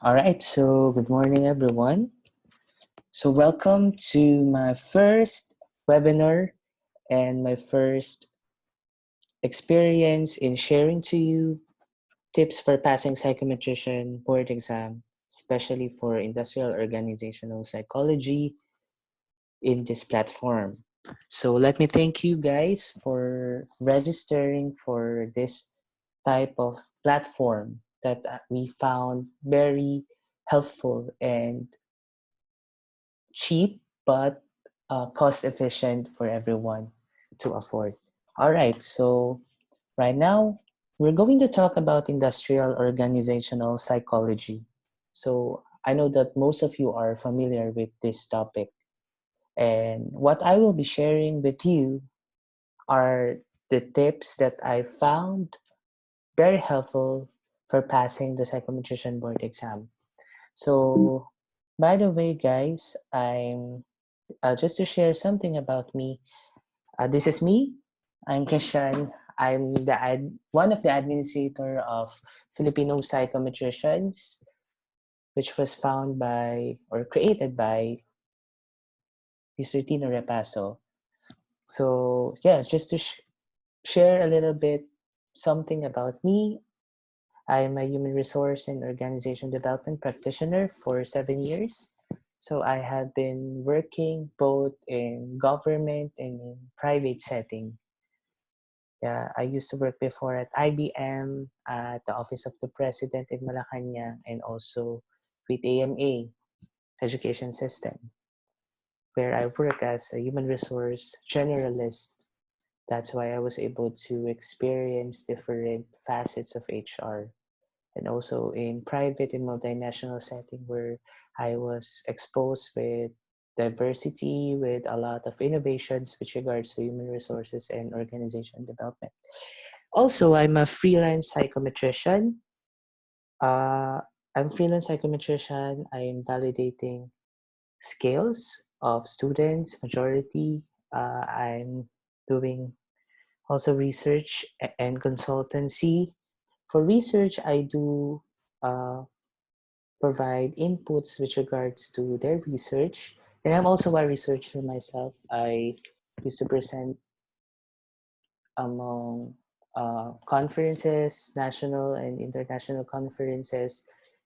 All right, so good morning, everyone. So, welcome to my first webinar and my first experience in sharing to you tips for passing psychometrician board exam, especially for industrial organizational psychology in this platform. So, let me thank you guys for registering for this type of platform that we found very helpful and cheap but cost efficient for everyone to afford. All right, so right now we're going to talk about industrial organizational psychology. So I know that most of you are familiar with this topic, and what I will be sharing with you are the tips that I found very helpful for passing the psychometrician board exam. So, by the way, guys, I'm just to share something about me. This is me. I'm Christian. I'm one of the administrator of Filipino psychometricians, which was found by or created by Mr. Tino Repaso. So yeah, just to share a little bit something about me. I'm a human resource and organization development practitioner for 7 years. So I have been working both in government and in private setting. Yeah, I used to work before at IBM, at the Office of the President in Malacanang, and also with AMA Education System, where I work as a human resource generalist. That's why I was able to experience different facets of HR, and also in private and multinational setting where I was exposed with diversity, with a lot of innovations with regards to human resources and organization development. Also, I'm a freelance psychometrician. Uh, I'm a freelance psychometrician. I'm validating skills of students, majority. I'm doing also research and consultancy. For research, I do uh, provide inputs with regards to their research. And I'm also a researcher myself. I used to present among conferences, national and international conferences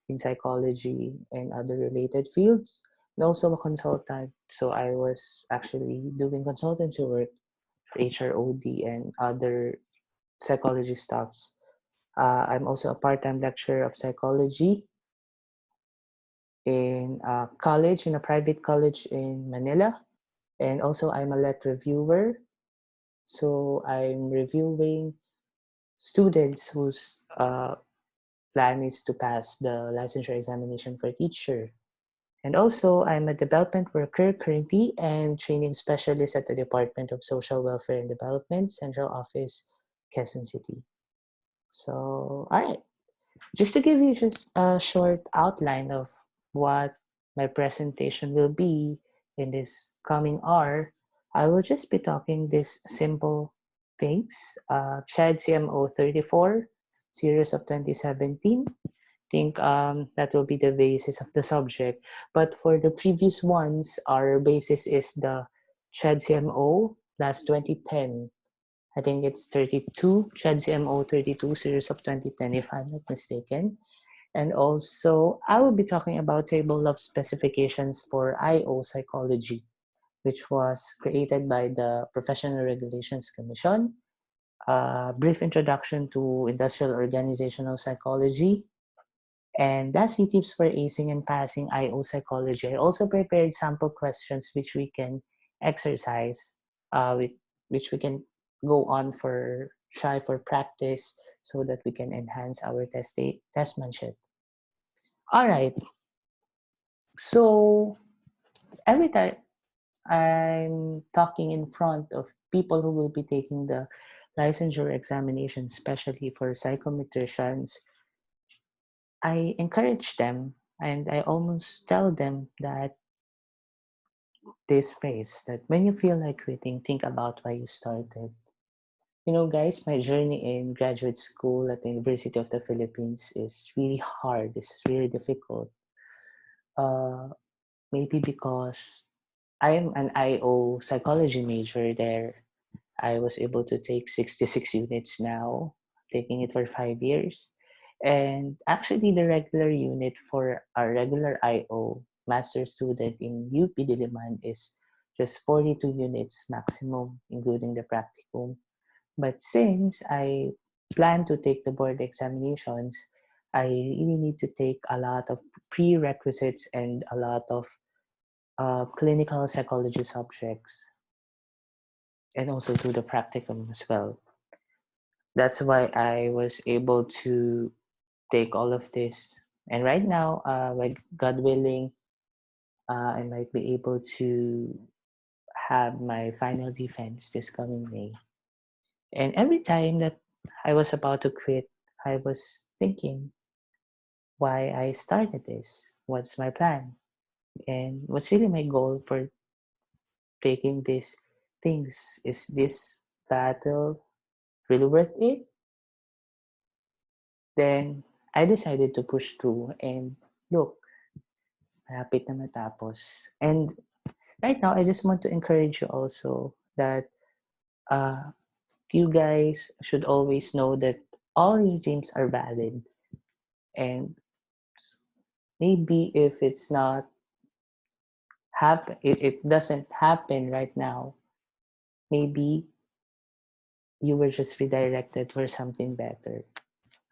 in psychology and other related fields, and also a consultant. So I was actually doing consultancy work for HROD and other psychology stuffs. I'm also a part-time lecturer of psychology in a college, in a private college in Manila. And also I'm a let reviewer. So I'm reviewing students whose plan is to pass the licensure examination for teacher. And also, I'm a development worker currently and training specialist at the Department of Social Welfare and Development, Central Office, Quezon City. So, all right, just to give you just a short outline of what my presentation will be in this coming hour, I will just be talking these simple things. CHAD CMO 34, series of 2017. Think that will be the basis of the subject. But for the previous ones, our basis is the CHAD CMO last 2010. I think it's 32, CHAD CMO 32, series of 2010, if I'm not mistaken. And also, I will be talking about table of specifications for IO psychology, which was created by the Professional Regulations Commission. A brief introduction to industrial organizational psychology, and that's the tips for acing and passing IO psychology. I also prepared sample questions which we can exercise, with which we can go on for try for practice so that we can enhance our testmanship. All right. So every time I'm talking in front of people who will be taking the licensure examination, especially for psychometricians, I encourage them and I almost tell them that this phrase that when you feel like quitting, think about why you started. You know, guys, my journey in graduate school at the University of the Philippines is really hard. It's really difficult. Uh, Maybe because I'm an IO psychology major there. I was able to take 66 units now, taking it for 5 years. And actually, the regular unit for a regular IO master student in UP Diliman is just 42 units maximum, including the practicum. But since I plan to take the board examinations, I really need to take a lot of prerequisites and a lot of clinical psychology subjects, and also do the practicum as well. That's why I was able to take all of this. And right now, like God willing, I might be able to have my final defense this coming May. And every time that I was about to quit, I was thinking why I started this. What's my plan? And what's really my goal for taking these things? Is this battle really worth it? Then I decided to push through and look, malapit na matapos. And right now, I just want to encourage you also that uh, you guys should always know that all your dreams are valid. And maybe if it's not it doesn't happen right now, maybe you were just redirected for something better.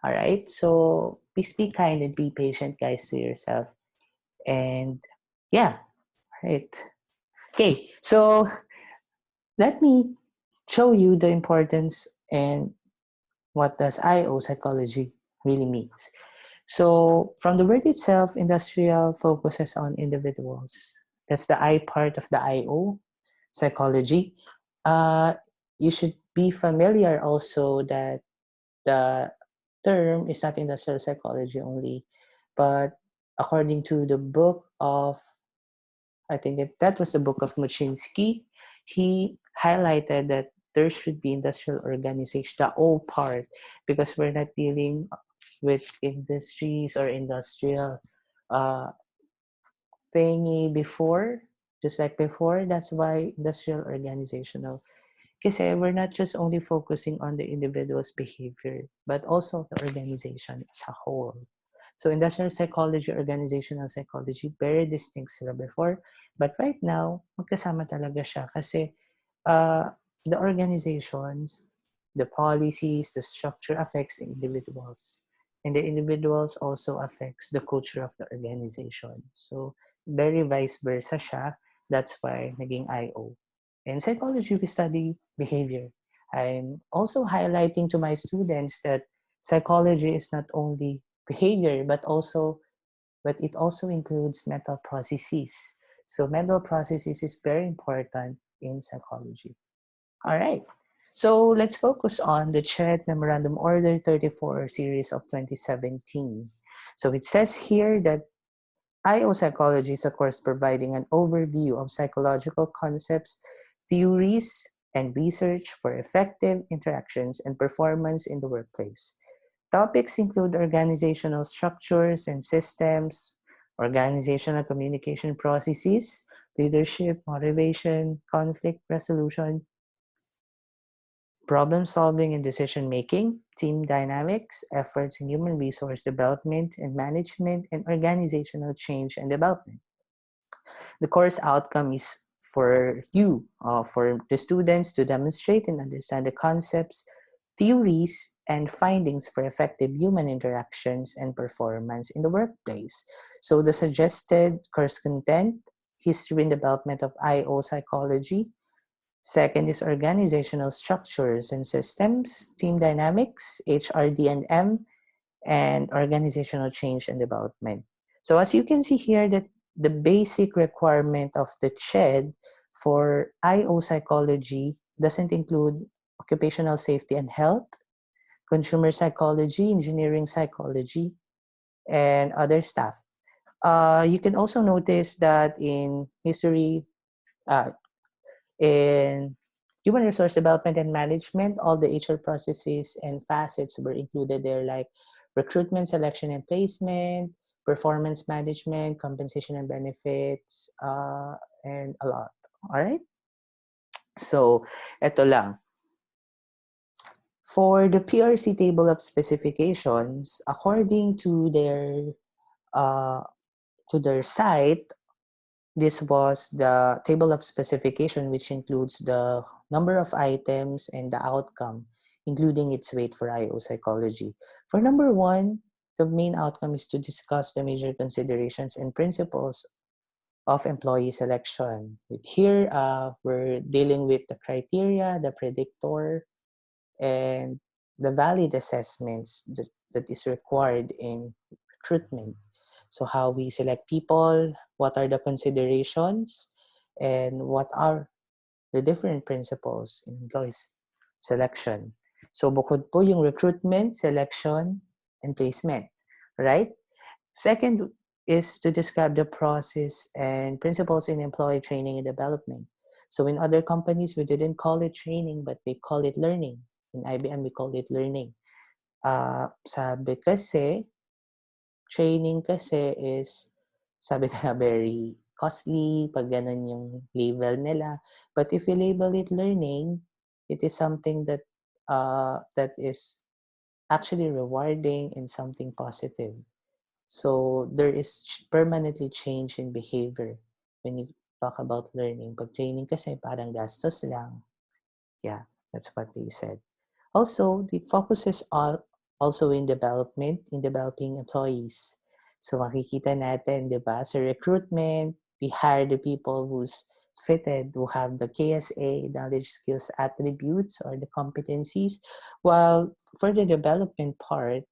All right. So please be kind and be patient, guys, to yourself. And yeah, right. Okay. So let me show you the importance and what does IO psychology really means. So from the word itself, industrial focuses on individuals. That's the I part of the IO psychology. Uh, you should be familiar also that the term is not industrial psychology only, but according to the book of, I think that was the book of Muchinsky, he highlighted that there should be industrial organization, the O part, because we're not dealing with industries or industrial uh, thingy before, just like before. That's why industrial organizational. Kasi we're not just only focusing on the individual's behavior, but also the organization as a whole. So industrial psychology, organizational psychology, very distinct sila before. But right now, magkasama talaga siya kasi uh, the organizations, the policies, the structure affects the individuals. And the individuals also affects the culture of the organization. So very vice versa siya. That's why naging IO. In psychology, we study behavior. I'm also highlighting to my students that psychology is not only behavior, but it also includes mental processes. So mental processes is very important in psychology. All right. So let's focus on the CHED Memorandum Order 34 series of 2017. So it says here that IO psychology is, of course, providing an overview of psychological concepts, theories, and research for effective interactions and performance in the workplace. Topics include organizational structures and systems, organizational communication processes, leadership, motivation, conflict resolution, problem solving and decision making, team dynamics, efforts in human resource development and management, and organizational change and development. The course outcome is for you, for the students to demonstrate and understand the concepts, theories, and findings for effective human interactions and performance in the workplace. So the suggested course content, history and development of IO psychology. Second is organizational structures and systems, team dynamics, HRD&M, and organizational change and development. So as you can see here, that the basic requirement of the CHED for IO psychology doesn't include occupational safety and health, consumer psychology, engineering psychology, and other stuff. You can also notice that in history, in human resource development and management, all the HR processes and facets were included there, like recruitment, selection, and placement, performance management, compensation and benefits, and a lot. All right? So, eto lang. For the PRC table of specifications, according uh, to their site, this was the table of specification, which includes the number of items and the outcome, including its weight for IO psychology. For number one, the main outcome is to discuss the major considerations and principles of employee selection. Here, we're dealing with the criteria, the predictor, and the valid assessments that is required in recruitment. So how we select people, what are the considerations, and what are the different principles in employees selection. So bukod po yung recruitment, selection, and placement, right? Second is to describe the process and principles in employee training and development. So in other companies, we didn't call it training, but they call it learning. In IBM, we call it learning. Sabi kasi, training kasi is, sabi nila, very costly, pag ganun yung label nila. But if you label it learning, it is something that is actually rewarding and something positive. So there is permanently change in behavior when you talk about learning. Pag training kasi parang gastos lang. Yeah, that's what they said. Also, it focuses on also in development, in developing employees. So makikita natin, di ba, sa recruitment, we hire the people who's fitted, who have the KSA, knowledge, skills, attributes, or the competencies. While for the development part,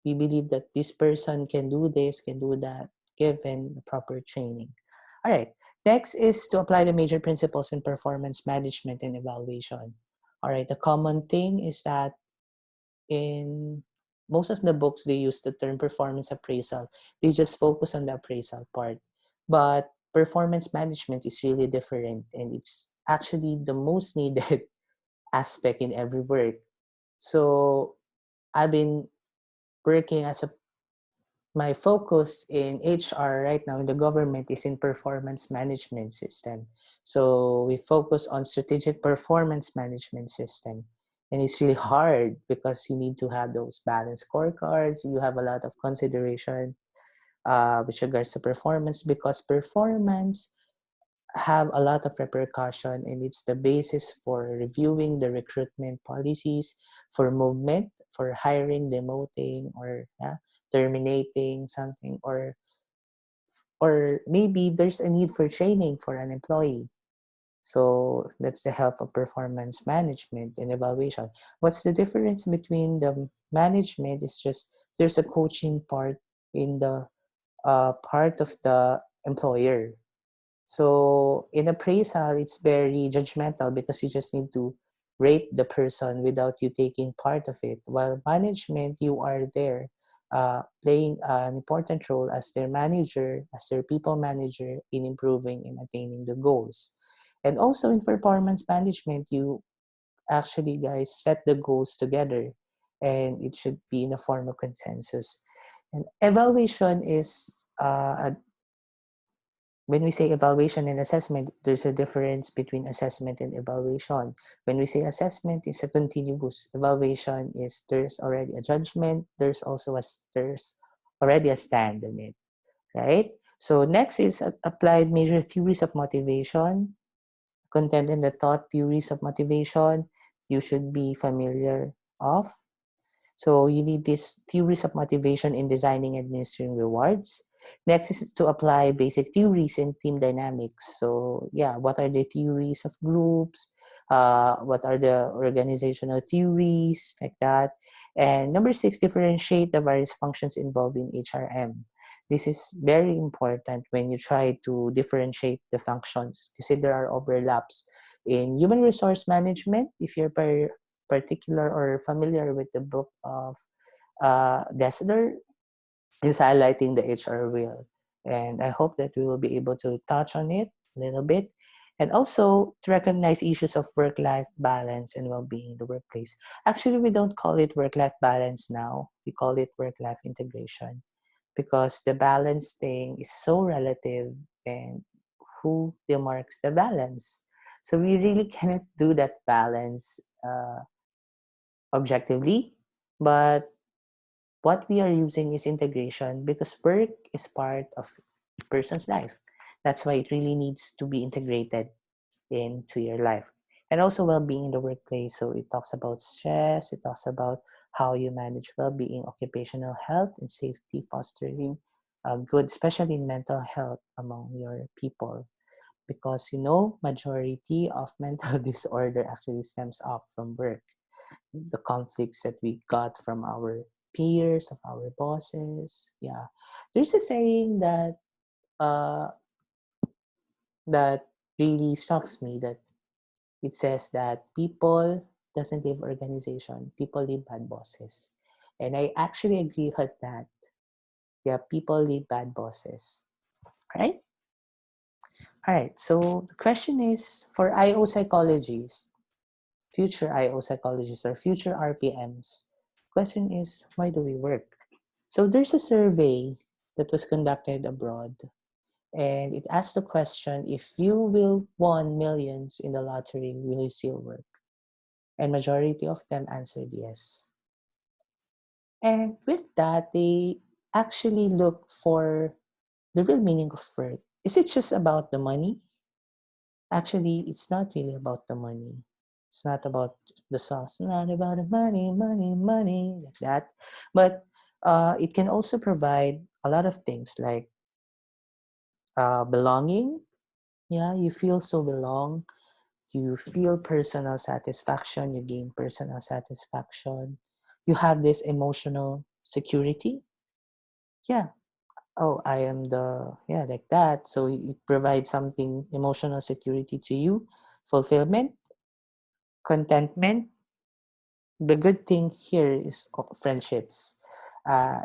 we believe that this person can do this, can do that, given the proper training. All right. Next is to apply the major principles in performance management and evaluation. All right. The common thing is that in most of the books, they use the term performance appraisal. They just focus on the appraisal part. But performance management is really different, and it's actually the most needed aspect in every work. So I've been working as a my focus in HR right now in the government is in performance management system. So we focus on strategic performance management system. And it's really hard because you need to have those balanced scorecards. You have a lot of consideration with regards to performance, because performance have a lot of repercussion, and it's the basis for reviewing the recruitment policies, for movement, for hiring, demoting, or terminating something, or maybe there's a need for training for an employee. So that's the help of performance management and evaluation. What's the difference between the management is just there's a coaching part in the part of the employer. So in appraisal, it's very judgmental because you just need to rate the person without you taking part of it. While management, you are there playing an important role as their manager, as their people manager in improving and attaining the goals. And also in performance management, you actually guys set the goals together, and it should be in a form of consensus. And evaluation is when we say evaluation and assessment, there's a difference between assessment and evaluation. When we say assessment, it's a continuous. Evaluation is there's already a judgment. There's already a stand in it, right? So next is applied major theories of motivation, content and the thought theories of motivation. You should be familiar of. So you need these theories of motivation in designing and administering rewards. Next is to apply basic theories in team dynamics. So yeah, what are the theories of groups? What are the organizational theories, like that? And number 6, differentiate the various functions involved in HRM. This is very important when you try to differentiate the functions, because there are overlaps. In human resource management, if you're particular or familiar with the book of Dessler, is highlighting the HR wheel. And I hope that we will be able to touch on it a little bit. And also to recognize issues of work-life balance and well-being in the workplace. Actually, we don't call it work-life balance now. We call it work-life integration because the balance thing is so relative, and who demarks the balance? So we really cannot do that balance objectively, but what we are using is integration because work is part of a person's life. That's why it really needs to be integrated into your life. And also well-being in the workplace. So it talks about stress, it talks about how you manage well-being, occupational health, and safety, fostering good, especially in mental health among your people. Because majority of mental disorder actually stems up from work. The conflicts that we got from our peers, of our bosses. Yeah. There's a saying uh that really shocks me, that it says that people doesn't live organization, people live bad bosses. And I actually agree with that. Yeah, people live bad bosses. Right? All right. So the question is for IO psychologists, future IO psychologists or future RPMs. Question is, why do we work? So there's a survey that was conducted abroad, and it asked the question, if you will won millions in the lottery, will you still work? And majority of them answered yes. And with that, they actually look for the real meaning of work. Is it just about the money? Actually, it's not really about the money. It's not about the sauce. Not about the money, money, money, like that. But it can also provide a lot of things like belonging. Yeah, you feel so belong. You feel personal satisfaction. You gain personal satisfaction. You have this emotional security. Yeah. Oh, I am like that. So it provides something, emotional security to you, fulfillment, contentment. The good thing here is friendships.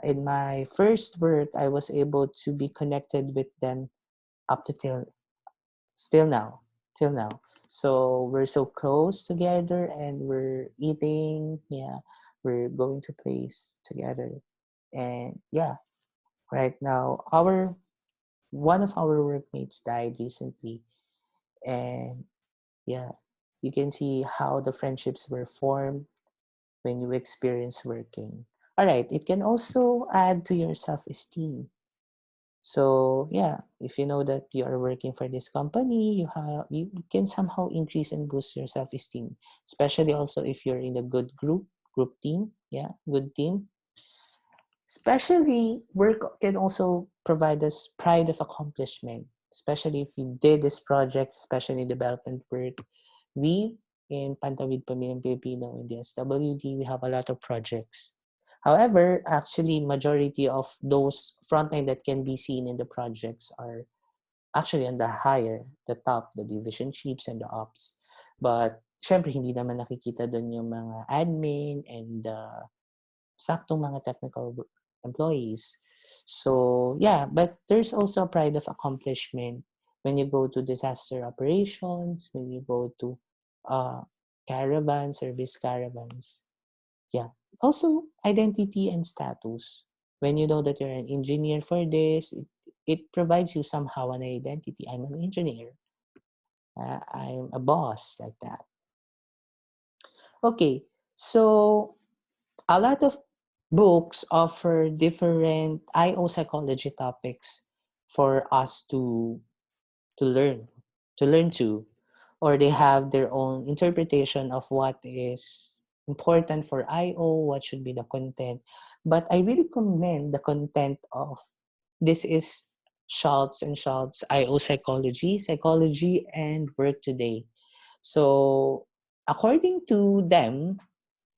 In my first work, I was able to be connected with them up to still now, till now. So we're so close together, and we're eating. Yeah, we're going to place together, and yeah, right now one of our workmates died recently, and yeah, you can see how the friendships were formed when you experience working. All right, it can also add to your self-esteem. So yeah, if you know that you are working for this company, you can somehow increase and boost your self-esteem, especially also if you're in a good group team. Yeah, good team. Especially work can also provide us pride of accomplishment, especially if we did this project, especially development work. We in Pantawid Pamilyang Pilipino in the SWD, we have a lot of projects. However, actually, majority of those frontline that can be seen in the projects are actually on the higher, the top, the division chiefs and the ops. But syempre, hindi naman nakikita doon yung mga admin and saktong mga technical employees. So yeah, but there's also a pride of accomplishment when you go to disaster operations, when you go to uh, service caravans. Yeah. Also, identity and status. When you know that you're an engineer for this, it provides you somehow an identity. I'm an engineer. I'm a boss, like that. Okay, so a lot of books offer different IO psychology topics for us to learn to, or they have their own interpretation of what is important for IO, what should be the content. But I really commend the content of this is Schultz and Schultz IO psychology and work today. So according to them,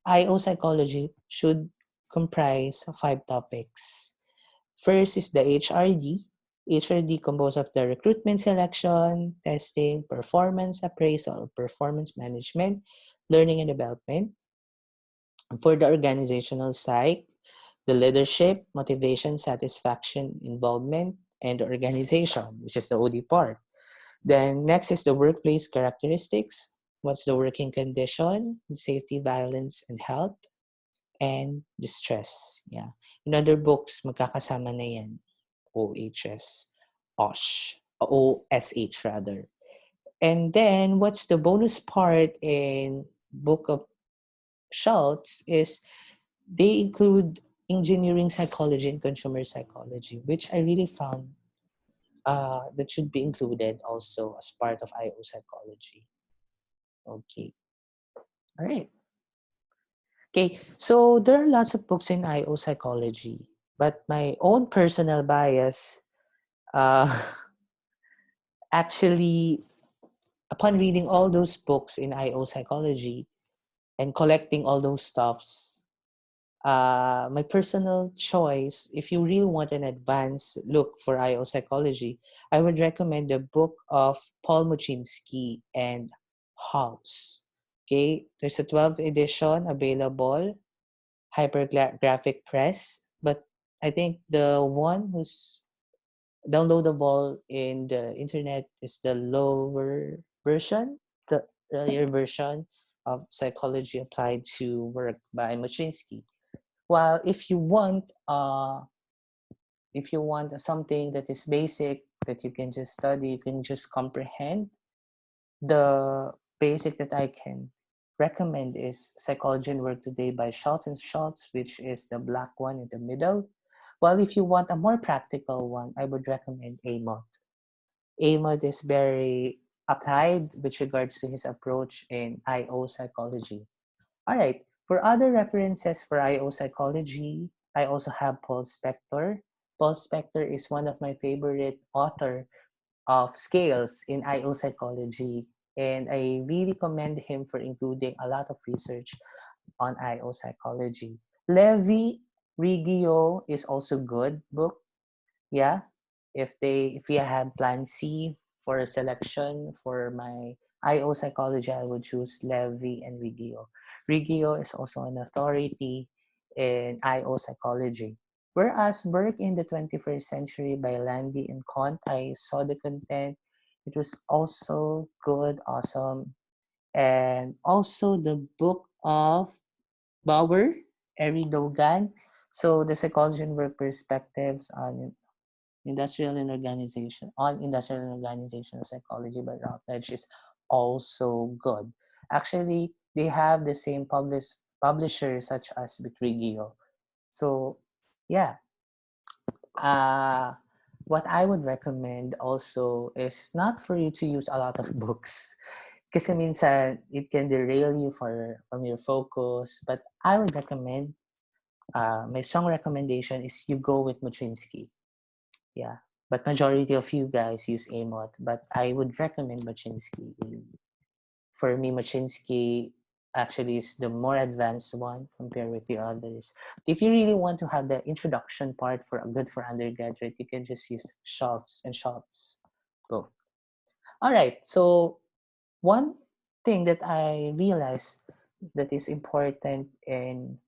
IO psychology should comprise of 5 topics. First is the HRD. HRD composed of the recruitment selection, testing, performance appraisal, performance management, learning and development. For the organizational side, the leadership, motivation, satisfaction, involvement, and the organization, which is the OD part. Then next is the workplace characteristics. What's the working condition, safety, violence, and health, and the stress. Yeah. In other books, magkakasama na yan. OHS, OSH, OSH rather. And then what's the bonus part in Book of Schultz is they include engineering psychology and consumer psychology, which I really found that should be included also as part of IO psychology. Okay. All right. Okay. So there are lots of books in IO psychology, but my own personal bias uh, actually, upon reading all those books in IO psychology and collecting all those stuffs, my personal choice, if you really want an advanced look for IO psychology, I would recommend the book of Paul Muchinsky and House. Okay, there's a 12th edition available, Hypergraphic Press, but I think the one who's downloadable in the internet is the lower version, the earlier version of Psychology Applied to Work by Muchinsky. Well, if you want something that is basic that you can just study, you can just comprehend, the basic that I can recommend is Psychology and Work Today by Schultz and Schultz, which is the black one in the middle. While if you want a more practical one, I would recommend Amott. Amott is very applied with regards to his approach in IO psychology. All right. For other references for IO psychology, I also have Paul Spector. Paul Spector is one of my favorite author of scales in IO psychology, and I really commend him for including a lot of research on IO psychology. Levi Riggio is also good book. Yeah, if you have plan C for a selection for my IO psychology, I would choose Levy and Riggio. Riggio is also an authority in IO psychology. Whereas Work in the 21st Century by Landy and Kont, I saw the content. It was also good, awesome. And also the book of Bauer, Eri Dogan. So the psychology and work perspectives on industrial and organizational psychology by Routledge is also good. Actually, they have the same publishers such as Bitrigio. So, yeah. Uh, what I would recommend also is not for you to use a lot of books. Kasi minsan, it can derail you from your focus. But I would recommend, my strong recommendation is you go with Muchinsky. Yeah. But majority of you guys use Amott, but I would recommend Machinsky. For me, Machinsky actually is the more advanced one compared with the others. If you really want to have the introduction part for good for undergraduate, you can just use Schultz and Schultz book. All right. So one thing that I realized that is important in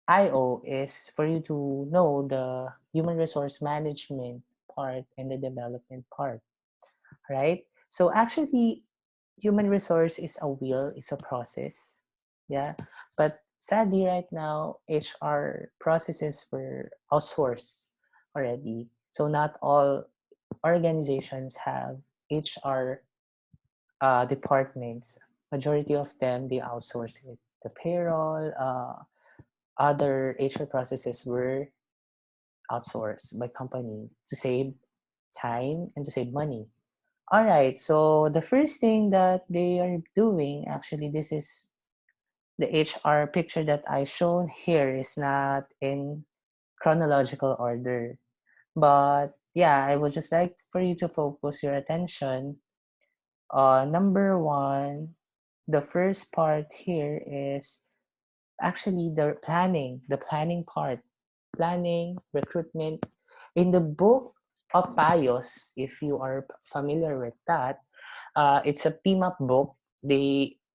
IO is for you to know the human resource management part and the development part, right? So actually, human resource is a wheel, it's a process, yeah. But sadly, right now, HR processes were outsourced already. So not all organizations have HR departments. Majority of them they outsource it. The payroll, other HR processes were outsourced by company to save time and to save money. All right, so the first thing that they are doing, actually, this is the HR picture that I shown here is not in chronological order. But yeah, I would just like for you to focus your attention on number one. The first part here is actually the planning part, planning, recruitment. In the book of Payos, if you are familiar with that, it's a PMAP book.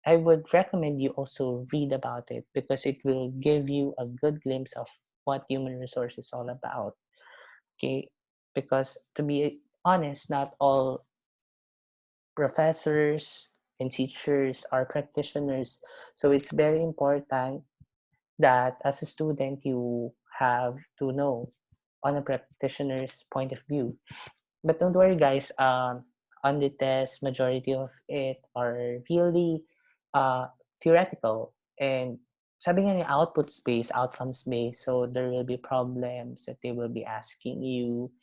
I would recommend you also read about it because it will give you a good glimpse of what human resource is all about. Okay, because to be honest, not all professors and teachers are practitioners. So it's very important that as a student, you have to know on a practitioner's point of view. But don't worry, guys. On the test, majority of it are really theoretical. And sabi nga niya, outputs based, outcomes based. So there will be problems that they will be asking you.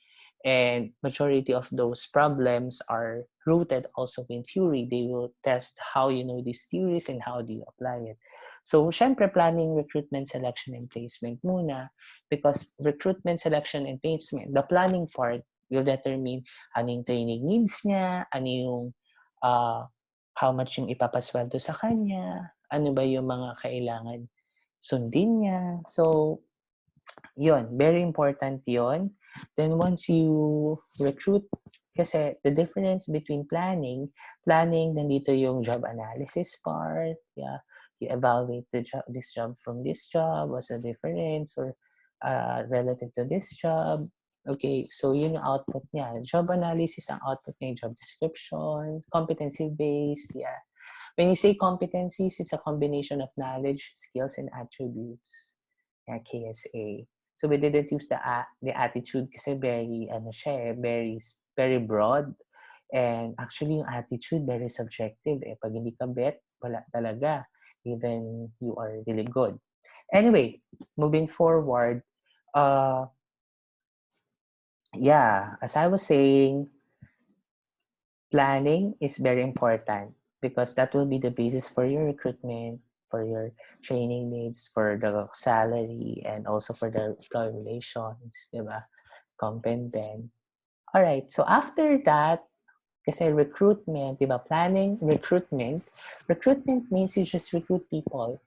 And majority of those problems are rooted also in theory. They will test how you know these theories and how do you apply it. So, syempre, planning, recruitment, selection, and placement muna. Because recruitment, selection, and placement, the planning part will determine ano yung training needs niya, ano yung how much yung ipapasweldo sa kanya, ano ba yung mga kailangan sundin niya. So, yun, very important yun. Then once you recruit, kasi the difference between planning, nandito yung job analysis part, yeah, you evaluate this job from this job, what's the difference, or relative to this job. Okay, so yun yung output niya. Job analysis, ang output niya yung job description, competency-based, yeah. When you say competencies, it's a combination of knowledge, skills, and attributes. Yeah, KSA. So we didn't use the attitude kasi very very broad. And actually yung attitude very subjective eh. Pag hindi ka bet, wala talaga. Even you are really good. Anyway, moving forward, yeah, as I was saying, planning is very important because that will be the basis for your recruitment, for your training needs, for the salary, and also for the employee relations, diba? Comp and ben. All right, so after that, kasi recruitment, diba? Planning, recruitment. Recruitment means you just recruit people.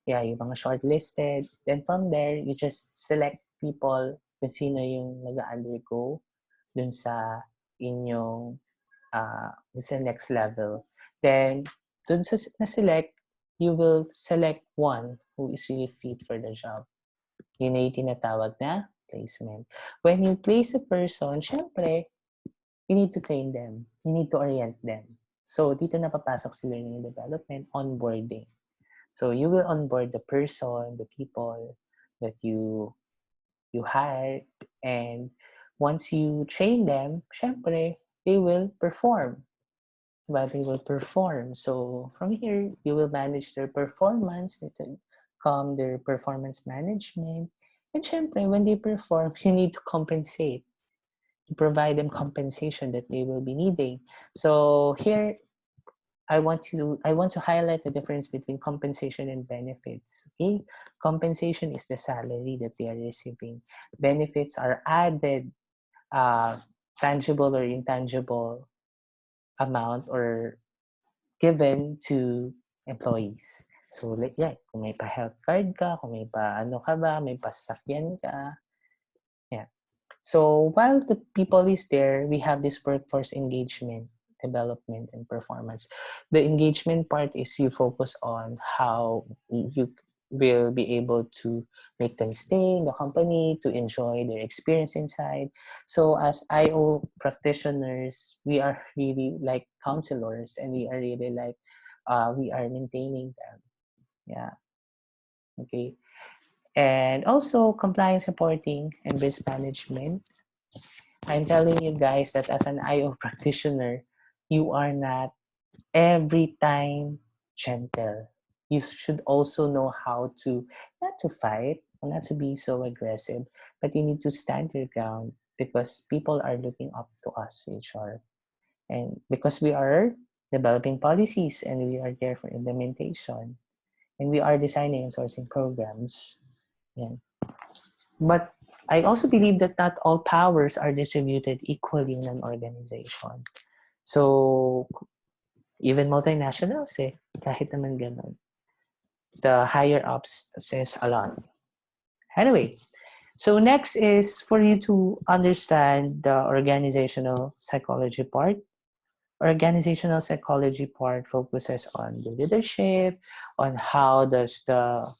Yeah, yung mga shortlisted. Then from there, you just select people kung sino yung nag-undergo dun sa inyong sa next level. Then, dun sa na-select, you will select one who is really fit for the job. Yun na yung tinatawag na placement. When you place a person, syempre, you need to train them. You need to orient them. So, dito na papasok si learning and development, onboarding. So, you will onboard the person, the people that you hire, and once you train them, syempre, they will perform. But they will perform. So from here, you will manage their performance, come their performance management. And syempre, when they perform, you need to compensate, to provide them compensation that they will be needing. So here, I want to highlight the difference between compensation and benefits. Okay, compensation is the salary that they are receiving. Benefits are added, tangible or intangible amount or given to employees. So, like, yeah, kung may pa-health card ka, kung may pa-ano ka ba, may pasakyan ka. Yeah. So, while the people is there, we have this workforce engagement, development, and performance. The engagement part is you focus on how you will be able to make them stay in the company, to enjoy their experience inside. So as IO practitioners, we are really like counselors and we are really like, we are maintaining them. Yeah. Okay. And also compliance reporting and risk management. I'm telling you guys that as an IO practitioner, you are not every time gentle. You should also know how to, not to fight, not to be so aggressive, but you need to stand your ground because people are looking up to us, HR. And because we are developing policies and we are there for implementation and we are designing and sourcing programs. Yeah. But I also believe that not all powers are distributed equally in an organization. So, even multinationals kahit naman ganun. The higher ups says a lot. Anyway, so next is for you to understand the organizational psychology part. Organizational psychology part focuses on the leadership, on how does the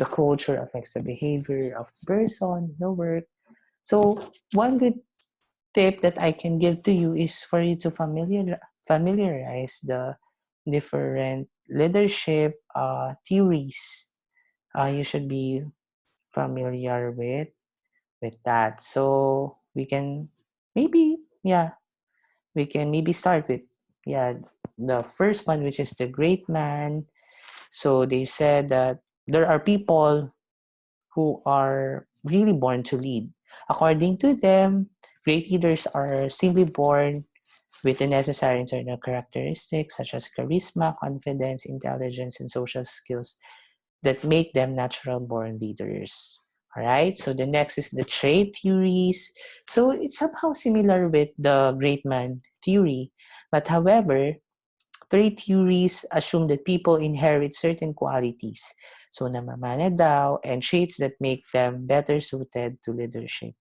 culture affects the behavior of the person, the work. So one good tip that I can give to you is for you to familiarize the different leadership theories. You should be familiar with that. So we can maybe, yeah, we can maybe start with, yeah, the first one, which is the great man. So they said that there are people who are really born to lead. According to them, great leaders are simply born with the necessary internal characteristics such as charisma, confidence, intelligence, and social skills that make them natural born leaders. All right, so the next is the trait theories. So it's somehow similar with the great man theory, but however, trait theories assume that people inherit certain qualities. So namamana daw, and traits that make them better suited to leadership.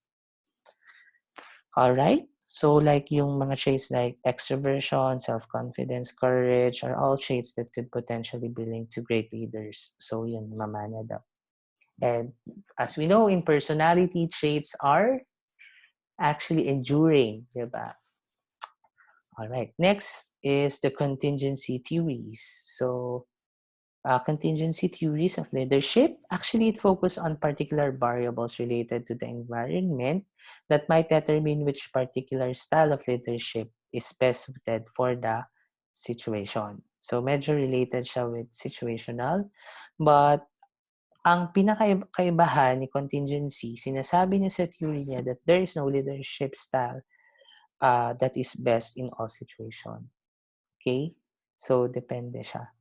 All right? So like yung mga traits like extroversion, self-confidence, courage are all traits that could potentially be linked to great leaders. So yun, mamana daw. And as we know, in personality, traits are actually enduring, diba? All right. Next is the contingency theories. So contingency theories of leadership, actually it focuses on particular variables related to the environment that might determine which particular style of leadership is best suited for the situation. So medyo related siya with situational, but ang pinakaibahan ni contingency, sinasabi niya sa theory niya that there is no leadership style that is best in all situation. Okay? So depende siya.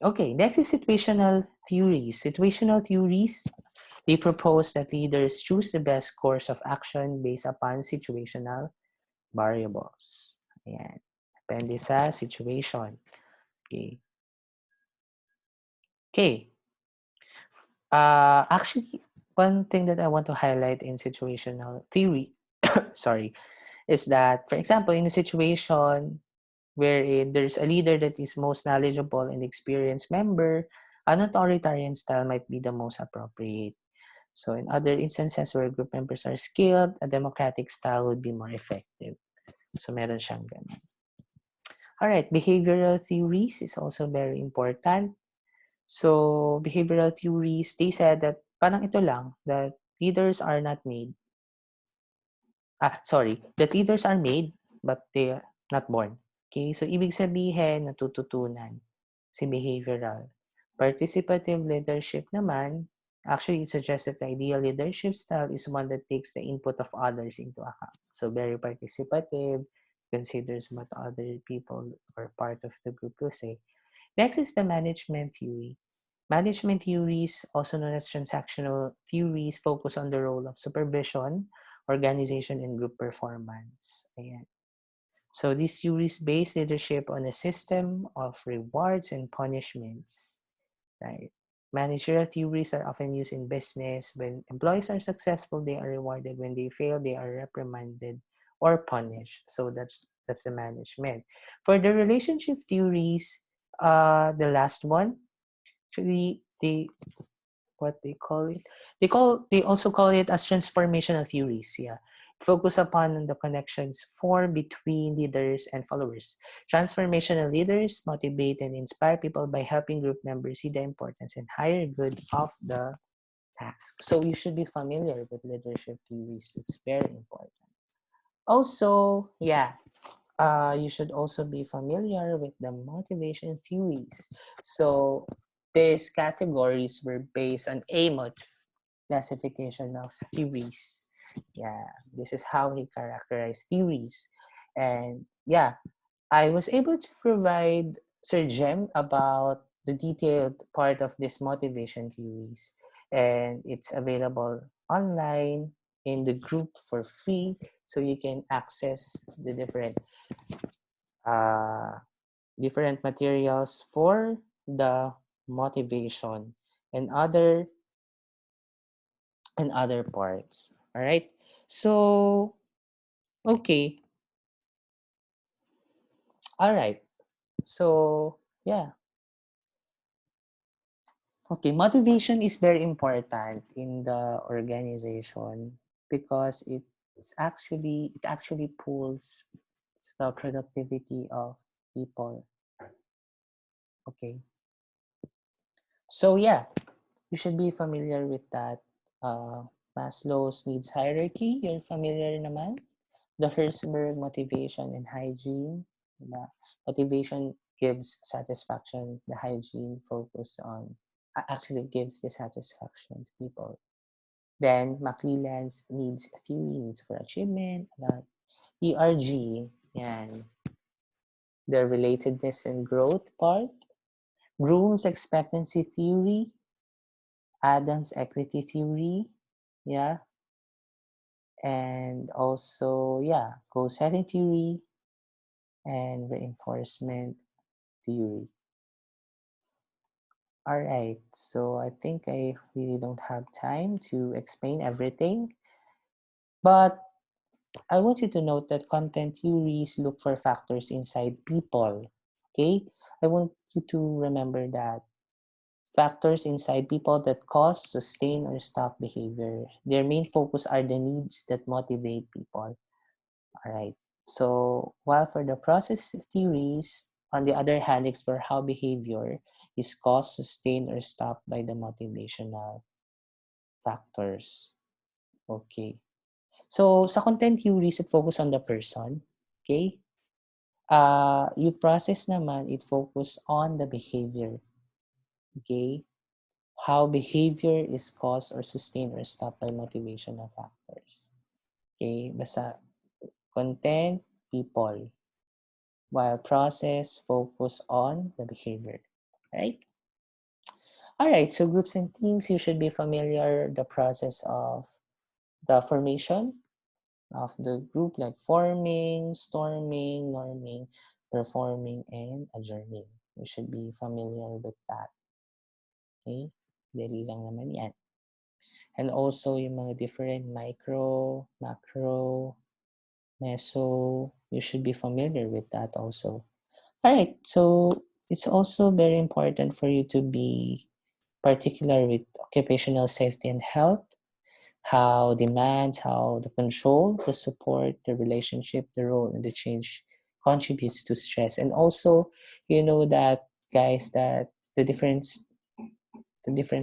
Okay, next is situational theories. Situational theories, they propose that leaders choose the best course of action based upon situational variables. Ayan. Depende sa situation. Okay. Okay. Actually, one thing that I want to highlight in situational theory, sorry, is that, for example, in a situation wherein there's a leader that is most knowledgeable and experienced member, an authoritarian style might be the most appropriate. So in other instances where group members are skilled, a democratic style would be more effective. So meron siyang ganun. Alright, behavioral theories is also very important. So behavioral theories, they said that parang ito lang, that leaders are not made. That leaders are made, but they are not born. Okay, so ibig sabihin, natututunan si behavioral. Participative leadership naman, actually, it suggests that the ideal leadership style is one that takes the input of others into account. So very participative, considers what other people or part of the group will say. Next is the management theory. Management theories, also known as transactional theories, focus on the role of supervision, organization, and group performance. Ayan. So these theories base leadership on a system of rewards and punishments. Right? Managerial theories are often used in business. When employees are successful, they are rewarded. When they fail, they are reprimanded or punished. So that's the management. For the relationship theories, the last one, actually they also call it as transformational theories. Yeah, focus upon the connections formed between leaders and followers. Transformational leaders motivate and inspire people by helping group members see the importance and higher good of the task. So you should be familiar with leadership theories. It's very important. Also, yeah, you should also be familiar with the motivation theories. So these categories were based on Amos classification of theories. Yeah, this is how he characterized theories. And yeah, I was able to provide Sir Jem about the detailed part of this motivation theories. And it's available online in the group for free. So you can access the uh, different materials for the motivation and other parts. All right. So, okay. All right. So, yeah. Okay. Motivation is very important in the organization because it actually pulls the productivity of people. Okay. So yeah, you should be familiar with that. Maslow's needs hierarchy. You're familiar naman. The Herzberg motivation and hygiene. Diba? Motivation gives satisfaction. The hygiene focus on actually gives the satisfaction to people. Then McClelland's needs theory, needs for achievement. ERG, yan, the relatedness and growth part. Groom's expectancy theory, Adam's equity theory, yeah, and also, yeah, goal setting theory and reinforcement theory. All right, so I think I really don't have time to explain everything, but I want you to note that content theories look for factors inside people, okay? I want you to remember that factors inside people that cause, sustain, or stop behavior. Their main focus are the needs that motivate people. All right. So while for the process theories, on the other hand, explore how behavior is caused, sustained, or stopped by the motivational factors. Okay. So sa content theories, it focus on the person. Okay. You process naman, it focus on the behavior. Okay. How behavior is caused or sustained or stopped by motivational factors. Okay, basta content, people, while process focus on the behavior, right? All right, so groups and teams, you should be familiar the process of the formation of the group, like forming, storming, norming, performing, and adjourning. You should be familiar with that. Okay? Dali lang naman yan. And also yung mga different micro, macro, meso, you should be familiar with that also. All right, so it's also very important for you to be particular with occupational safety and health, how demands, how the control, the support, the relationship, the role, and the change contributes to stress. And also, you know that, guys, that the different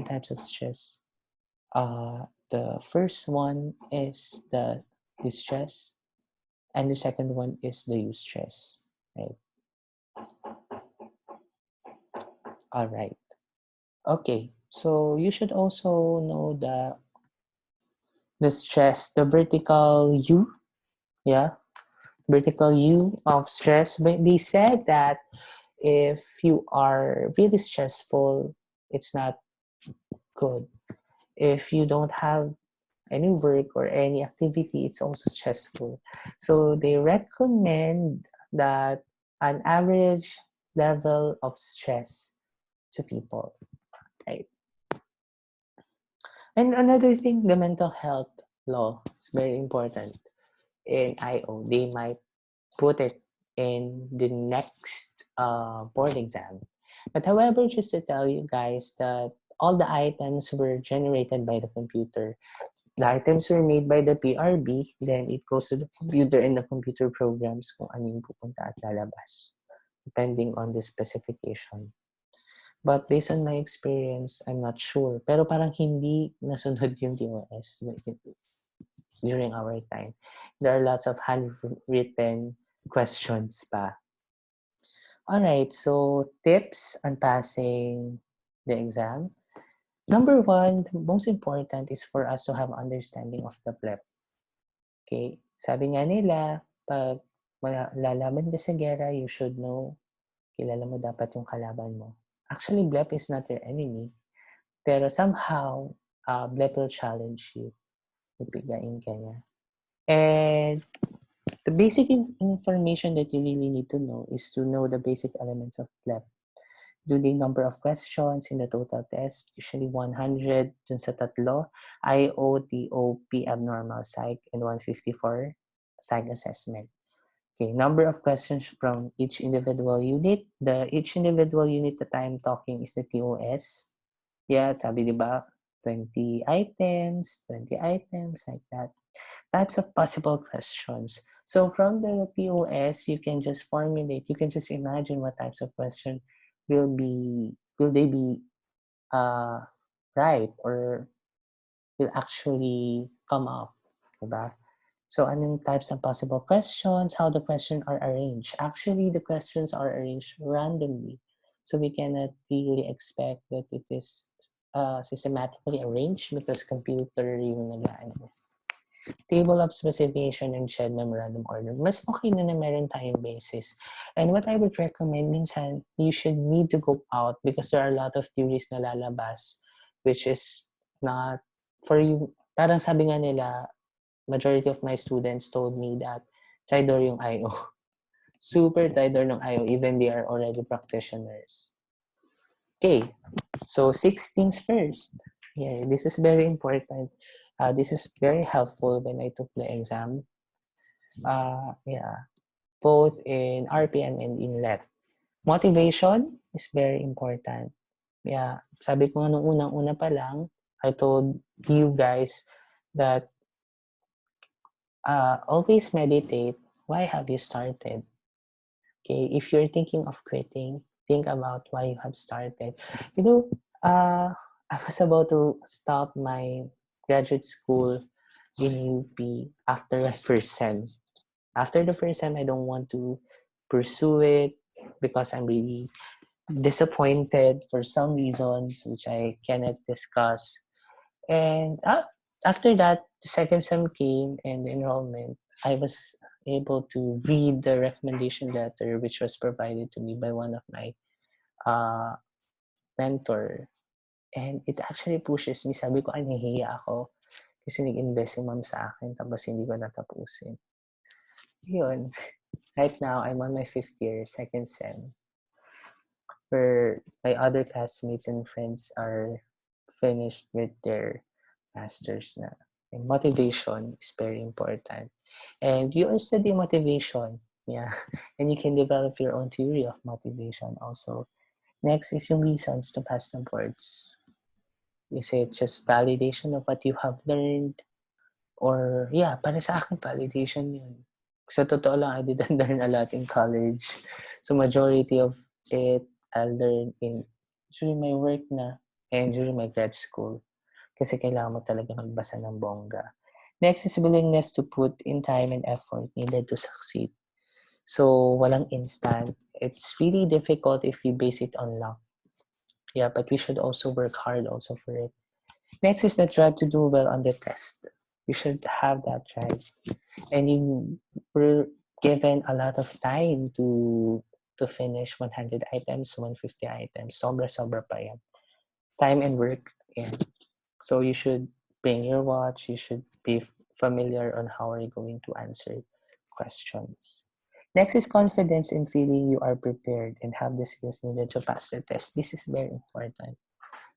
types of stress. The first one is the distress, and the second one is the eustress. Right. All right. Okay. So you should also know the stress, the vertical U. Yeah, vertical U of stress. But they said that if you are really stressful, it's not good. If you don't have any work or any activity, it's also stressful. So they recommend that an average level of stress to people, right? And another thing, the mental health law is very important in IO. They might put it in the next board exam. But however, just to tell you guys that all the items were generated by the computer. The items were made by the PRB, then it goes to the computer and the computer programs kung ano yung pupunta at lalabas, depending on the specification. But based on my experience, I'm not sure. Pero parang hindi nasunod yung DOS during our time. There are lots of handwritten questions pa. Alright, so tips on passing the exam. Number one, the most important is for us to have understanding of the pleb. Okay? Sabi nga nila, pag lalaban ka sa gera, you should know, kilala mo dapat yung kalaban mo. Actually, BLEP is not your enemy. Pero somehow, BLEP will challenge you. Ipigain ka niya. And the basic information that you really need to know is to know the basic elements of BLEP. Do the number of questions in the total test, usually 100 dun sa tatlo, IO, TOP, abnormal psych, and 154 psych assessment. Okay, number of questions from each individual unit. Each individual unit that I'm talking is the TOS. Yeah, sabi diba, 20 items, like that. Types of possible questions. So from the POS, you can just formulate, you can just imagine what types of question will they be uh, right or will actually come up, diba? So anong types of possible questions, how the questions are arranged. Actually, the questions are arranged randomly. So we cannot really expect that it is systematically arranged because computer yung nag-ano. Table of specification and shared memorandum order. Mas okay na meron tayong basis. And what I would recommend, minsan, you should need to go out because there are a lot of theories na lalabas which is not for you. Parang sabi nga nila, majority of my students told me that try-door yung IO. Super try-door ng IO even they are already practitioners. Okay, so 6 things first. Yeah, this is very important. This is very helpful when I took the exam. Yeah, both in RPM and in LET. Motivation is very important. Yeah, sabi ko nga nung unang-una pa lang, I told you guys that always meditate. Why have you started? Okay, if you're thinking of quitting, think about why you have started. You know, I was about to stop my graduate school in UP after my first sem. After the first sem, I don't want to pursue it because I'm really disappointed for some reasons which I cannot discuss. And after that, the second sem came and the enrollment. I was able to read the recommendation letter which was provided to me by one of my uh, mentor. And it actually pushes me. Sabi ko, ay, nahihiya ako kasi nag-invest si ma'am sa akin tapos hindi ko natapusin. Yun. Right now, I'm on my 5th year, second sem, where my other classmates and friends are finished with their masters na. And motivation is very important. And you are studying motivation. Yeah. And you can develop your own theory of motivation also. Next is yung reasons to pass the boards. Is it just validation of what you have learned? Or, yeah, para sa akin, validation yun. Sa totoo lang, I didn't learn a lot in college. So, majority of it, I learned during my work na and during my grad school. Kasi kailangan mo talaga magbasa ng bongga. Next is willingness to put in time and effort needed to succeed. So, walang instant. It's really difficult if we base it on luck. Yeah, but we should also work hard also for it. Next is the drive to do well on the test. You should have that drive. And you were given a lot of time to finish 100 items, 150 items. Sobra-sobra pa yan. Time and work. Yeah. So you should bring your watch. You should be familiar on how are you going to answer questions. Next is confidence in feeling you are prepared and have the skills needed to pass the test. This is very important.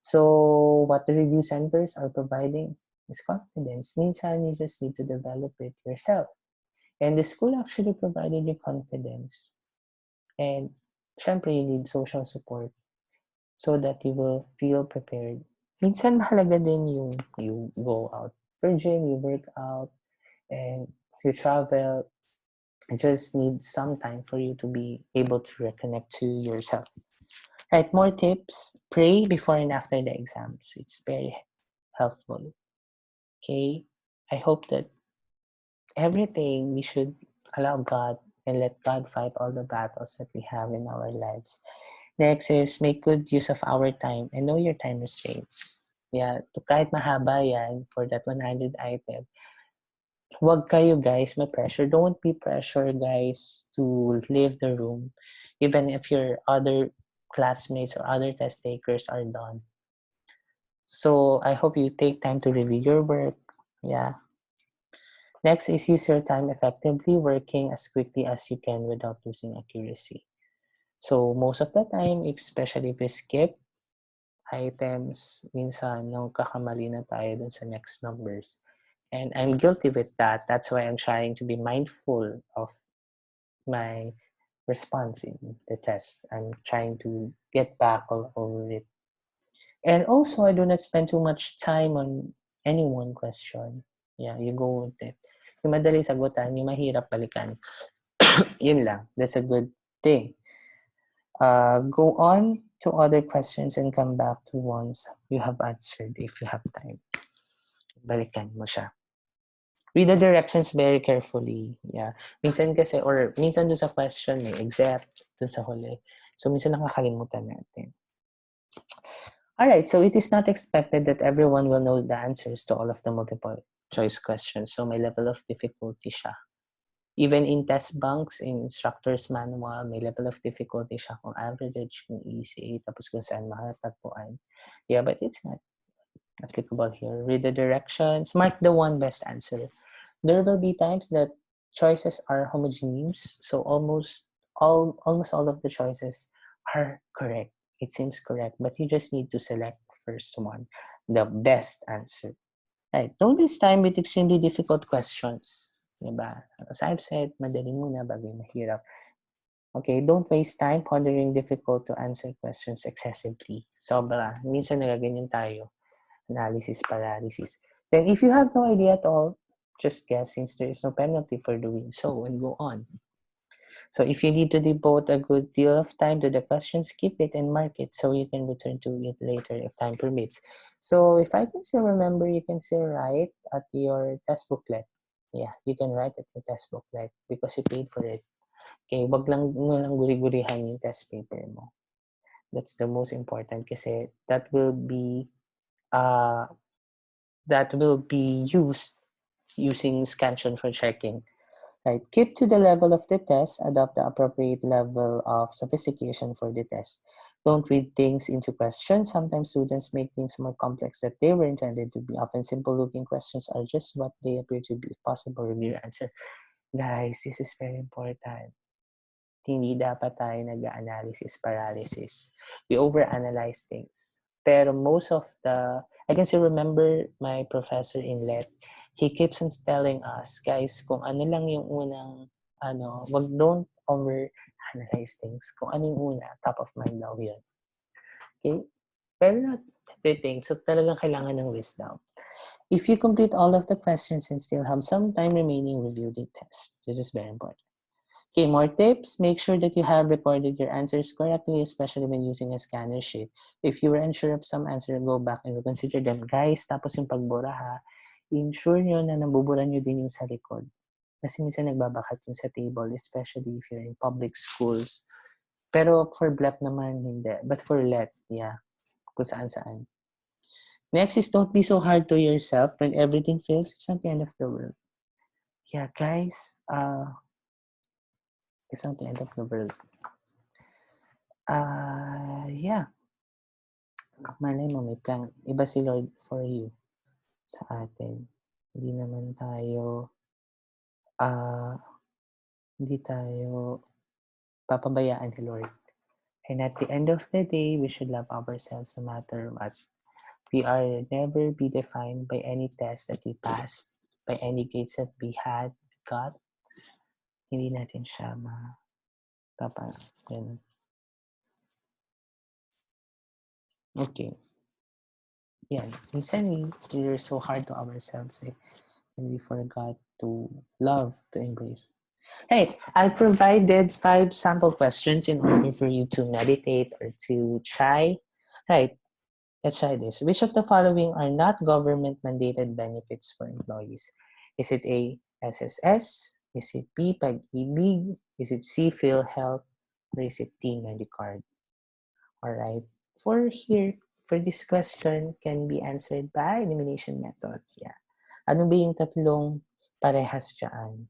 So what the review centers are providing is confidence. Minsan you just need to develop it yourself. And the school actually provided you confidence. And syempre you need social support so that you will feel prepared. Minsan mahalaga din yung you go out for gym, you work out, and if you travel, you just need some time for you to be able to reconnect to yourself. Right, more tips. Pray before and after the exams. It's very helpful. Okay? I hope that everything we should allow God and let God fight all the battles that we have in our lives. Next is make good use of our time and know your time restraints. Yeah, to kahit mahaba yan for that 100 item, wag kayo guys ma-pressure. Don't be pressure guys to leave the room even if your other classmates or other test takers are done. So I hope you take time to review your work. Yeah. Next is use your time effectively, working as quickly as you can without losing accuracy. So most of the time, especially if we skip items, minsan kakamali na tayo dun sa next numbers. And I'm guilty with that. That's why I'm trying to be mindful of my response in the test. I'm trying to get back all over it. And also, I do not spend too much time on any one question. Yeah, you go with it. Yung madali sagutan, yung mahirap balikan. Yun lang. That's a good thing. Go on to other questions and come back to ones you have answered if you have time. Balikan mo siya. Read the directions very carefully. Yeah. Minsan kasi, or minsan dun sa question, may except dun sa huli. So, minsan nakakalimutan natin. Alright, so it is not expected that everyone will know the answers to all of the multiple choice questions. So, may level of difficulty siya. Even in test banks, in instructor's manual, may level of difficulty siya kung average, kung easy, tapos kung saan makatagpuan. Yeah, but it's not applicable here. Read the directions, mark the one best answer. There will be times that choices are homogeneous, so almost all of the choices are correct. It seems correct, but you just need to select first one, the best answer. Right? Don't waste time with extremely difficult questions. Diba? As I've said, madali muna bago yung mahirap. Okay, don't waste time pondering difficult to answer questions excessively. Sobra. Minsan nagaganyan tayo. Analysis paralysis. Then if you have no idea at all, just guess since there is no penalty for doing so and go on. So if you need to devote a good deal of time to the question, skip it and mark it so you can return to it later if time permits. So if I can still remember, you can still write at your test booklet. Yeah, you can write at your test booklet because you paid for it. Okay, wag lang mo lang guri-gurihan yung test paper mo. That's the most important kasi that will be used using Scansion for checking. Right. Keep to the level of the test, adopt the appropriate level of sophistication for the test. Don't read things into questions. Sometimes students make things more complex than they were intended to be. Often simple-looking questions are just what they appear to be. If possible, review your answer. Guys, this is very important. Hindi dapat tayo nag-analysis paralysis. We overanalyze things. Pero most of I can still remember my professor in Let, he keeps on telling us, guys, kung ano lang yung unang, don't over-analyze things. Kung ano yung una, top of mind daw yun. Okay? Pero not everything. So talagang kailangan ng wisdom. If you complete all of the questions and still have some time remaining, review the test. This is very important. Okay, more tips. Make sure that you have recorded your answers correctly, especially when using a scanner sheet. If you were unsure of some answer, go back and reconsider them. Guys, tapos yung pagbura ha, ensure nyo na nabubura nyo din yung sa likod. Kasi minsan nagbabakat yung sa table, especially if you're in public schools. Pero for BLEP naman, hindi. But for LET, yeah, kung saan-saan. Next is don't be so hard to yourself. When everything fails, it's not the end of the world. Yeah, guys, it's not the end of the world. Yeah. Malay mo, may plan. Iba si Lord for you sa atin. Hindi naman tayo, hindi tayo papabayaan ni Lord. And at the end of the day, we should love ourselves no matter what. We are never be defined by any test that we passed, by any grades that we got. Hindi natin siya ganun. Okay. Yeah. Minsan, we're so hard to ourselves and we forgot to love, to embrace. Right. I provided 5 sample questions in order for you to meditate or to try. Right. Let's try this. Which of the following are not government-mandated benefits for employees? Is it A, SSS? Is it B, Pag-ibig? Is it C, PhilHealth? Or is it D, Medicard? All right. For this question, can be answered by elimination method. Yeah. Ano ba yung tatlong parehas dyan?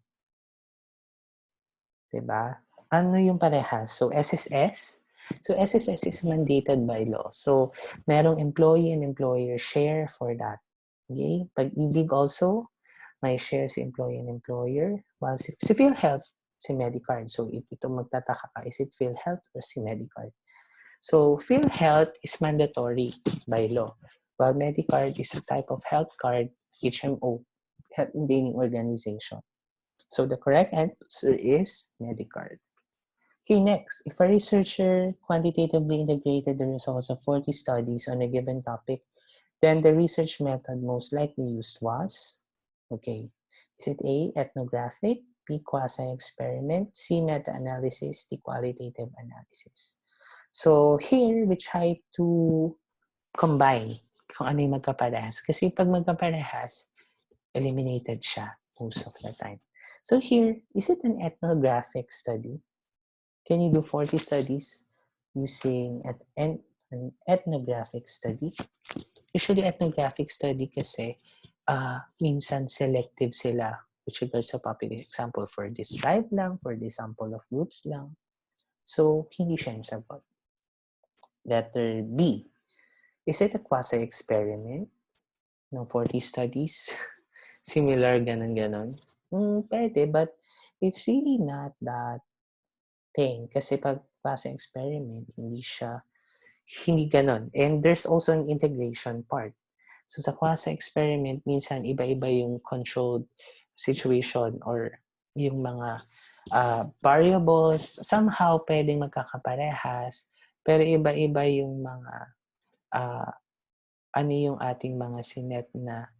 Diba? Ano yung parehas? So, SSS. So, SSS is mandated by law. So, merong employee and employer share for that. Okay? Pag-ibig also, may share si employee and employer. While si PhilHealth, si Medicard. So, ito magtataka ka, is it PhilHealth or si Medicard? So, PhilHealth is mandatory by law. While Medicard is a type of health card, HMO, Health Maintaining Organization. So the correct answer is Medicard. Okay, next. If a researcher quantitatively integrated the results of 40 studies on a given topic, then the research method most likely used was, okay, Is it A, ethnographic, B, quasi-experiment, C, meta-analysis, D, qualitative analysis? So here, we try to combine kung ano yung magkaparehas. Kasi pag magkaparehas, eliminated siya most of the time. So here, is it an ethnographic study? Can you do 40 studies using an ethnographic study? Usually, ethnographic study kasi minsan selective sila with regards sa population. Example, for this tribe lang, for this sample of groups lang. So, hindi siya yung sagot. Letter B. Is it a quasi-experiment ng 40 studies? Similar, ganon-ganon? Pwede, but it's really not that thing. Kasi pag quasi-experiment, hindi ganon. And there's also an integration part. So sa quasi-experiment, minsan iba-iba yung controlled situation or yung mga variables. Somehow, pwedeng magkakaparehas, pero iba-iba yung mga ano yung ating mga sinet na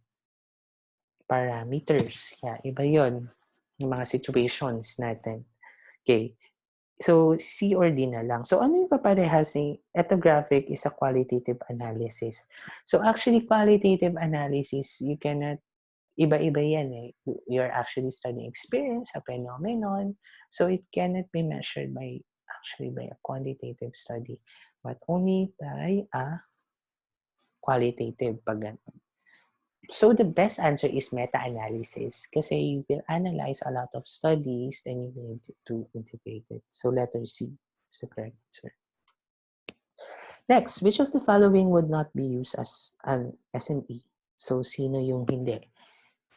parameters. Yeah, iba yon yung mga situations natin. Okay. So, C or D na lang. So, ano yung kaparehas ni ethnographic is a qualitative analysis. So, actually, qualitative analysis, you cannot, iba-iba yan eh. You're actually studying experience, a phenomenon. So, it cannot be measured by a quantitative study, but only by a qualitative pag ganun. So, the best answer is meta-analysis kasi you will analyze a lot of studies then you will need to integrate it. So, letter C is the correct answer. Next, which of the following would not be used as an SME? So, sino yung hindi?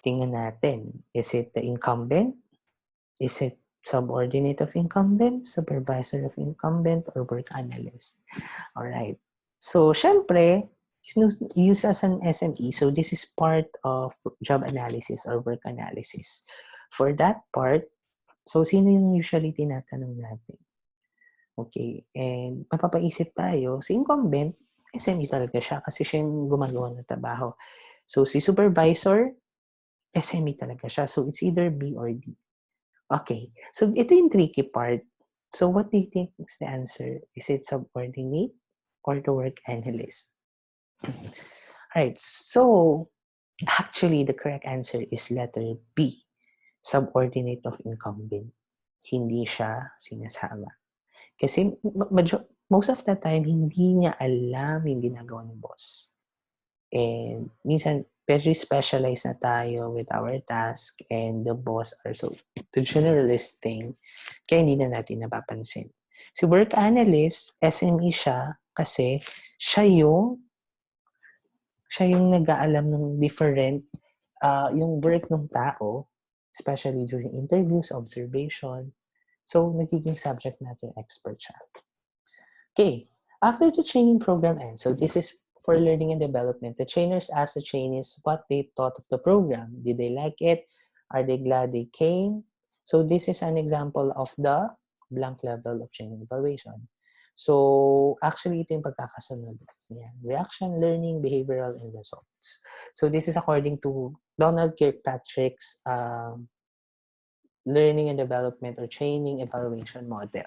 Tingnan natin. Is it the incumbent? Is it subordinate of incumbent, supervisor of incumbent, or work analyst? Alright. So, syempre, use as an SME. So, this is part of job analysis or work analysis. For that part, so, sino yung usually tinatanong natin? Okay. And mapapaisip tayo, si incumbent, SME talaga siya kasi siya yung gumagawa ng trabaho. So, si supervisor, SME talaga siya. So, it's either B or D. Okay. So, ito yung tricky part. So, what do you think is the answer? Is it subordinate or the work analyst? Alright. So, actually, the correct answer is letter B. Subordinate of incumbent. Hindi siya sinasama. Kasi most of the time, hindi niya alam yung ginagawa ng boss. And minsan, very specialized na tayo with our task and the boss are so the generalist thing, kaya hindi na natin napapansin. Si work analyst, SME siya kasi siya yung nag-aalam ng different yung work ng tao, especially during interviews, observation. So, nagiging subject matter expert siya. Okay, after the training program ends, so this is for learning and development, the trainers ask the trainees what they thought of the program. Did they like it? Are they glad they came? So this is an example of the blank level of training evaluation. So actually, ito yung pagkakasunod. Yeah. Reaction, learning, behavioral, and results. So this is according to Donald Kirkpatrick's learning and development or training evaluation model.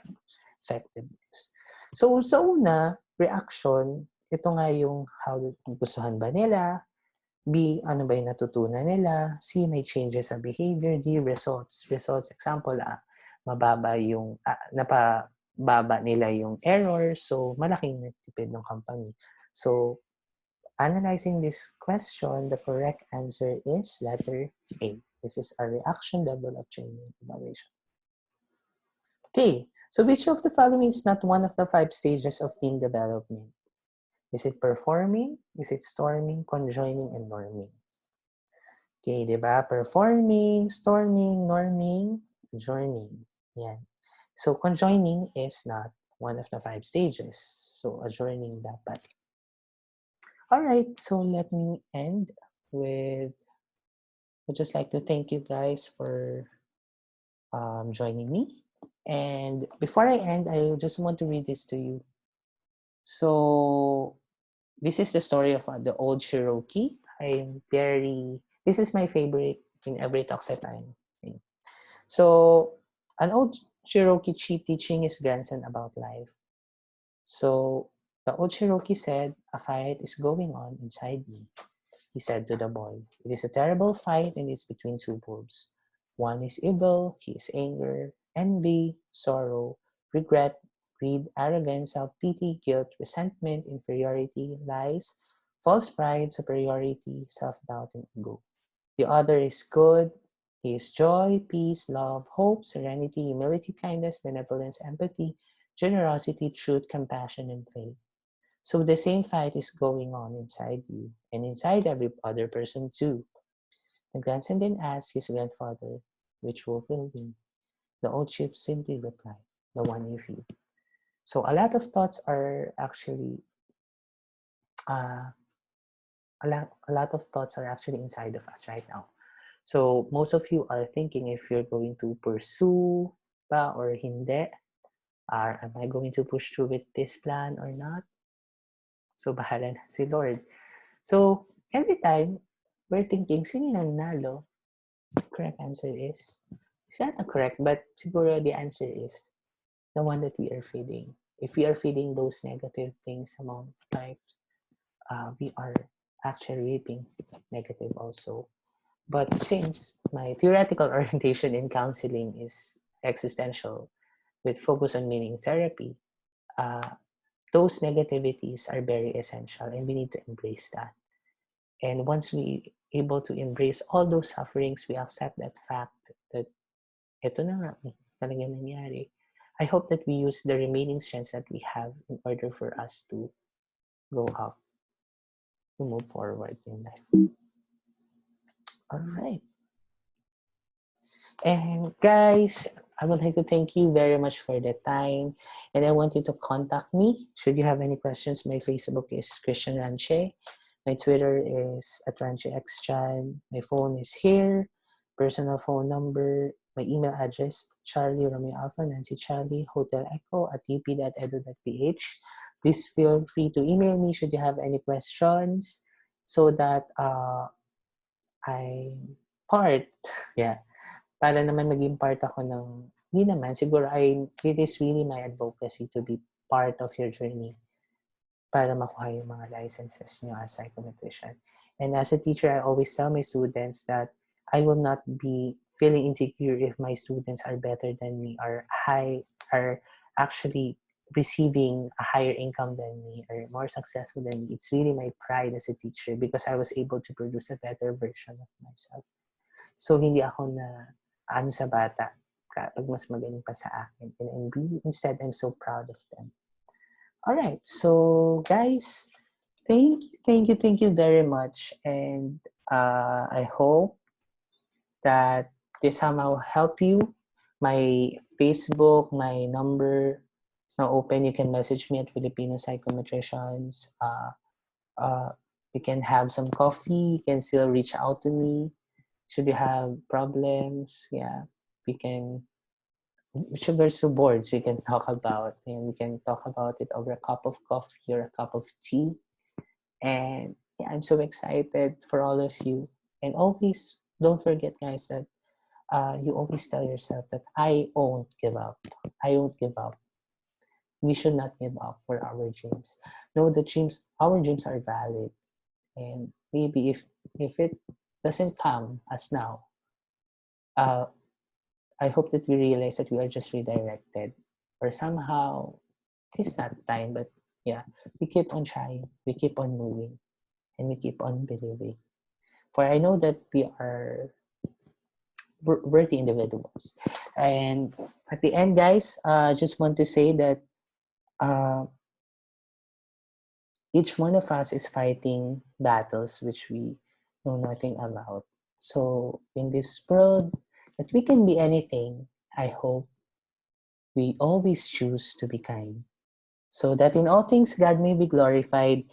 Effectiveness. So sa una, reaction, ito nga yung how gustuhan ba nila, B, ano ba yung natutunan nila, C, may changes sa behavior, D, results. Results, example, mababa yung, napababa nila yung error, so malaking natipid ng company. So, analyzing this question, the correct answer is letter A. This is a reaction level of training evaluation. Okay, so which of the following is not one of the 5 stages of team development? Is it performing? Is it storming, conjoining, and norming? Okay, diba? Performing, storming, norming, joining. Yan. So, conjoining is not one of the 5 stages. So, adjoining dapat. Alright, so let me end with, I'd just like to thank you guys for joining me. And before I end, I just want to read this to you. So, this is the story of the old Cherokee. This is my favorite in every talks that I'm in. So an old Cherokee chief teaching his grandson about life. So the old Cherokee said, "A fight is going on inside me," he said to the boy. "It is a terrible fight and it's between two wolves. One is evil, he is anger, envy, sorrow, regret, greed, arrogance, self-pity, guilt, resentment, inferiority, lies, false pride, superiority, self-doubt, and ego. The other is good. He is joy, peace, love, hope, serenity, humility, kindness, benevolence, empathy, generosity, truth, compassion, and faith. So the same fight is going on inside you and inside every other person too." The grandson then asked his grandfather, "Which wolf will win?" The old chief simply replied, "The one you feed." So uh, a lot of thoughts are actually inside of us right now. So most of you are thinking if you're going to pursue ba or hindi, or am I going to push through with this plan or not? So bahala na si Lord. So every time we're thinking, sino nang nalo? Correct answer is, it's not a correct, but siguro the answer is the one that we are feeding. If we are feeding those negative things among life, we are actually reaping negative also. But since my theoretical orientation in counseling is existential with focus on meaning therapy, uh, those negativities are very essential and we need to embrace that. And once we able to embrace all those sufferings, we accept that fact that eto na nga, talaga nangyari. I hope that we use the remaining strengths that we have in order for us to go up, to move forward in life. All right. And guys, I would like to thank you very much for the time. And I want you to contact me. Should you have any questions, my Facebook is Christian Ranche. My Twitter is at RancheXChan. My phone is here. Personal phone number. My email address, Charlie Romeo Alpha Nancy Charlie Hotel Echo at up.edu.ph. Please feel free to email me should you have any questions so that I part, yeah, para naman maging part ako ng, hindi naman, siguro it is really my advocacy to be part of your journey para makuha yung mga licenses nyo as psychometrician. And as a teacher, I always tell my students that I will not be feeling insecure if my students are better than me or are actually receiving a higher income than me or more successful than me. It's really my pride as a teacher because I was able to produce a better version of myself. So, hindi ako na ano sa bata kapag mas magaling pa sa akin. And instead, I'm so proud of them. All right. So, guys, thank you very much. And I hope that this somehow help you. My Facebook, my number is now open. You can message me at Filipino Psychometricians. We can have some coffee. You can still reach out to me. Should you have problems, yeah, we can, sugars to boards we can talk about, and we can talk about it over a cup of coffee or a cup of tea. And yeah, I'm so excited for all of you. And always don't forget, guys, that you always tell yourself that I won't give up. I won't give up. We should not give up for our dreams. Know the dreams, our dreams are valid. And maybe if it doesn't come as now, uh, I hope that we realize that we are just redirected or somehow it's not time, but yeah, we keep on trying, we keep on moving, and we keep on believing. For I know that we are worthy individuals. And at the end, guys, I just want to say that uh, each one of us is fighting battles which we know nothing about. So in this world, that we can be anything, I hope we always choose to be kind. So that in all things God may be glorified.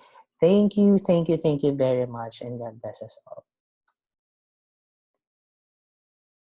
Thank you very much, and God bless us all.